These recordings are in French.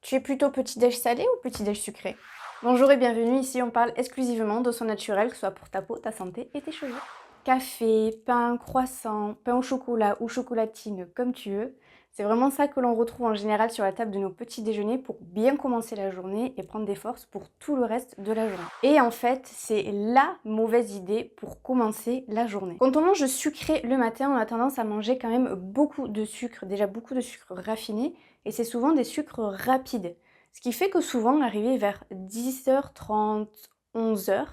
Tu es plutôt petit-déj salé ou petit-déj sucré? Bonjour et bienvenue, ici on parle exclusivement de son naturel, que ce soit pour ta peau, ta santé et tes cheveux. Café, pain, croissant, pain au chocolat ou chocolatine, comme tu veux. C'est vraiment ça que l'on retrouve en général sur la table de nos petits déjeuners pour bien commencer la journée et prendre des forces pour tout le reste de la journée. Et en fait, c'est la mauvaise idée pour commencer la journée. Quand on mange sucré le matin, on a tendance à manger quand même beaucoup de sucre, déjà beaucoup de sucre raffiné, et c'est souvent des sucres rapides. Ce qui fait que souvent, arrivé vers 10h30, 11h,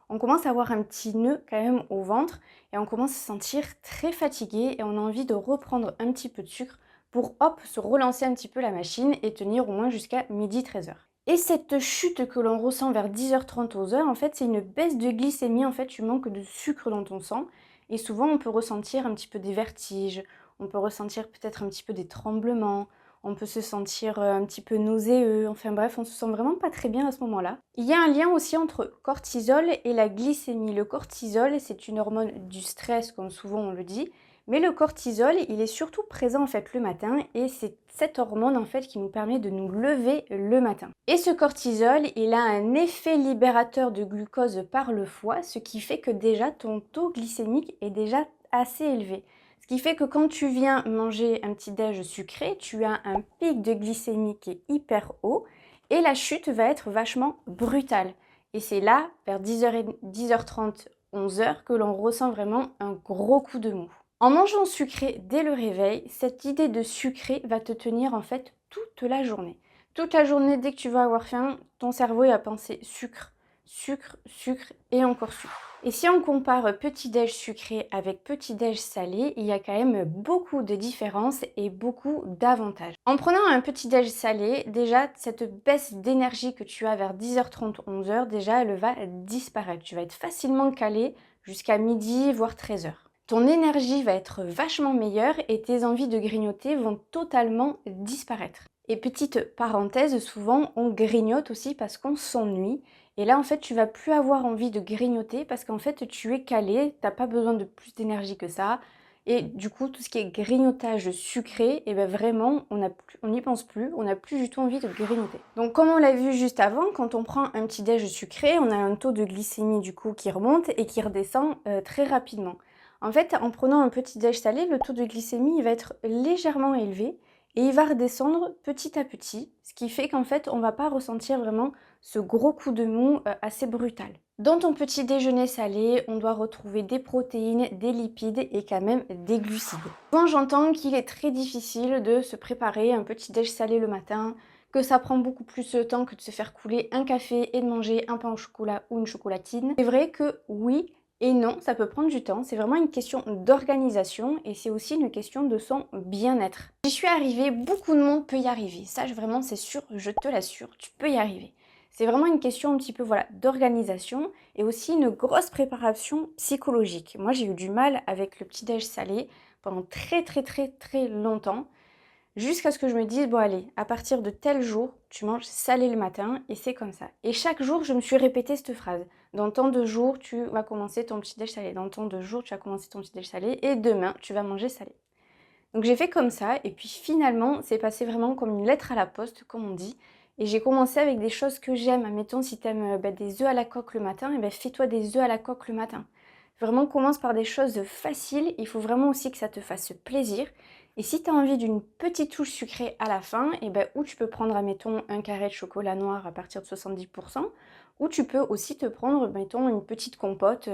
on commence à avoir un petit nœud quand même au ventre et on commence à se sentir très fatigué et on a envie de reprendre un petit peu de sucre pour hop, se relancer un petit peu la machine et tenir au moins jusqu'à midi 13h. Et cette chute que l'on ressent vers 10h30, 11h, en fait, c'est une baisse de glycémie. En fait, tu manques de sucre dans ton sang et souvent on peut ressentir un petit peu des vertiges, on peut ressentir peut-être un petit peu des tremblements, on peut se sentir un petit peu nauséeux, enfin bref, on se sent vraiment pas très bien à ce moment-là. Il y a un lien aussi entre cortisol et la glycémie. Le cortisol, c'est une hormone du stress, comme souvent on le dit, mais le cortisol, il est surtout présent en fait le matin et c'est cette hormone en fait qui nous permet de nous lever le matin. Et ce cortisol, il a un effet libérateur de glucose par le foie, ce qui fait que déjà ton taux glycémique est déjà assez élevé. Ce qui fait que quand tu viens manger un petit déj sucré, tu as un pic de glycémie qui est hyper haut et la chute va être vachement brutale. Et c'est là, vers 10h30, 11h, que l'on ressent vraiment un gros coup de mou. En mangeant sucré dès le réveil, cette idée de sucré va te tenir en fait toute la journée. Toute la journée, dès que tu vas avoir faim, ton cerveau va penser sucre, sucre, sucre et encore sucre. Et si on compare petit-déj sucré avec petit-déj salé, il y a quand même beaucoup de différences et beaucoup d'avantages. En prenant un petit-déj salé, déjà, cette baisse d'énergie que tu as vers 10h30, 11h, déjà, elle va disparaître. Tu vas être facilement calé jusqu'à midi, voire 13h. Ton énergie va être vachement meilleure et tes envies de grignoter vont totalement disparaître. Et petite parenthèse, souvent on grignote aussi parce qu'on s'ennuie. Et là en fait tu vas plus avoir envie de grignoter parce qu'en fait tu es calé, t'as pas besoin de plus d'énergie que ça. Et du coup tout ce qui est grignotage sucré, et ben vraiment on n'y pense plus, on n'a plus du tout envie de grignoter. Donc comme on l'a vu juste avant, quand on prend un petit déj sucré, on a un taux de glycémie du coup qui remonte et qui redescend très rapidement. En fait, en prenant un petit déj salé, le taux de glycémie il va être légèrement élevé et il va redescendre petit à petit, ce qui fait qu'en fait, on ne va pas ressentir vraiment ce gros coup de mou assez brutal. Dans ton petit déjeuner salé, on doit retrouver des protéines, des lipides et quand même des glucides. Souvent, j'entends qu'il est très difficile de se préparer un petit déj salé le matin, que ça prend beaucoup plus de temps que de se faire couler un café et de manger un pain au chocolat ou une chocolatine. C'est vrai que oui, et non, ça peut prendre du temps, c'est vraiment une question d'organisation et c'est aussi une question de son bien-être. J'y suis arrivée, beaucoup de monde peut y arriver, ça vraiment c'est sûr, je te l'assure, tu peux y arriver. C'est vraiment une question un petit peu voilà, d'organisation et aussi une grosse préparation psychologique. Moi j'ai eu du mal avec le petit-déj salé pendant très longtemps. Jusqu'à ce que je me dise, bon allez, à partir de tel jour, tu manges salé le matin et c'est comme ça. Et chaque jour, je me suis répété cette phrase. Dans tant de jours, tu vas commencer ton petit déj salé. Dans tant de jours, tu vas commencer ton petit déj salé et demain, tu vas manger salé. Donc j'ai fait comme ça et puis finalement, c'est passé vraiment comme une lettre à la poste, comme on dit. Et j'ai commencé avec des choses que j'aime. Admettons, si tu aimes des œufs à la coque le matin, et fais-toi des œufs à la coque le matin. Vraiment, commence par des choses faciles. Il faut vraiment aussi que ça te fasse plaisir. Et si tu as envie d'une petite touche sucrée à la fin, ou tu peux prendre, admettons, un carré de chocolat noir à partir de 70%, ou tu peux aussi te prendre, mettons, une petite compote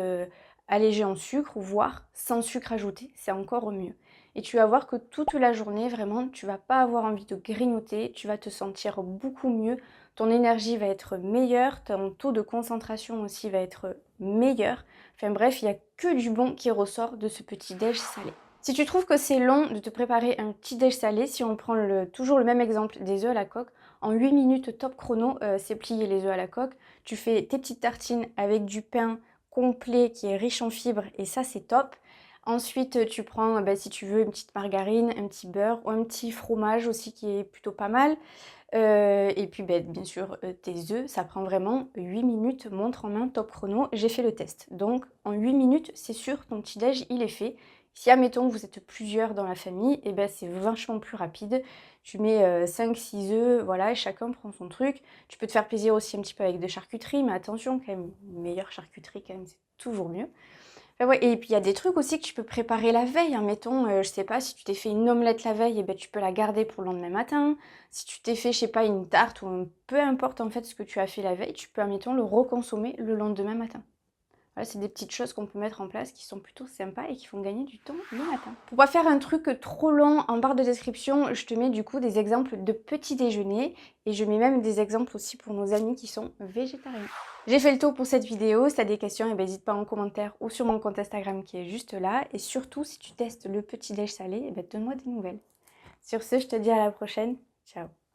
allégée en sucre, voire sans sucre ajouté. C'est encore mieux. Et tu vas voir que toute la journée, vraiment, tu vas pas avoir envie de grignoter, tu vas te sentir beaucoup mieux, ton énergie va être meilleure, ton taux de concentration aussi va être meilleur. Enfin bref, il n'y a que du bon qui ressort de ce petit déj salé. Si tu trouves que c'est long de te préparer un petit déj salé, si on prend toujours le même exemple des œufs à la coque, en 8 minutes top chrono, c'est plier les œufs à la coque. Tu fais tes petites tartines avec du pain complet qui est riche en fibres et ça c'est top. Ensuite, tu prends, si tu veux, une petite margarine, un petit beurre ou un petit fromage aussi qui est plutôt pas mal. Et puis, bien sûr, tes œufs, ça prend vraiment 8 minutes, montre en main, top chrono. J'ai fait le test. Donc, en 8 minutes, c'est sûr, ton petit déj, il est fait. Si, admettons, vous êtes plusieurs dans la famille, et ben c'est vachement plus rapide. Tu mets 5-6 œufs, voilà, et chacun prend son truc. Tu peux te faire plaisir aussi un petit peu avec de charcuterie, mais attention, quand même, une meilleure charcuterie, quand même, c'est toujours mieux. Enfin, ouais, et puis il y a des trucs aussi que tu peux préparer la veille, hein. Mettons, je sais pas, si tu t'es fait une omelette la veille, et ben tu peux la garder pour le lendemain matin. Si tu t'es fait, je sais pas, une tarte ou peu importe en fait ce que tu as fait la veille, tu peux, admettons, le reconsommer le lendemain matin. Voilà, c'est des petites choses qu'on peut mettre en place qui sont plutôt sympas et qui font gagner du temps le matin. Pour pas faire un truc trop long, en barre de description, je te mets du coup des exemples de petits déjeuners et je mets même des exemples aussi pour nos amis qui sont végétariens. J'ai fait le tour pour cette vidéo. Si tu as des questions, eh ben, n'hésite pas en commentaire ou sur mon compte Instagram qui est juste là. Et surtout, si tu testes le petit déj salé, eh ben, donne-moi des nouvelles. Sur ce, je te dis à la prochaine. Ciao.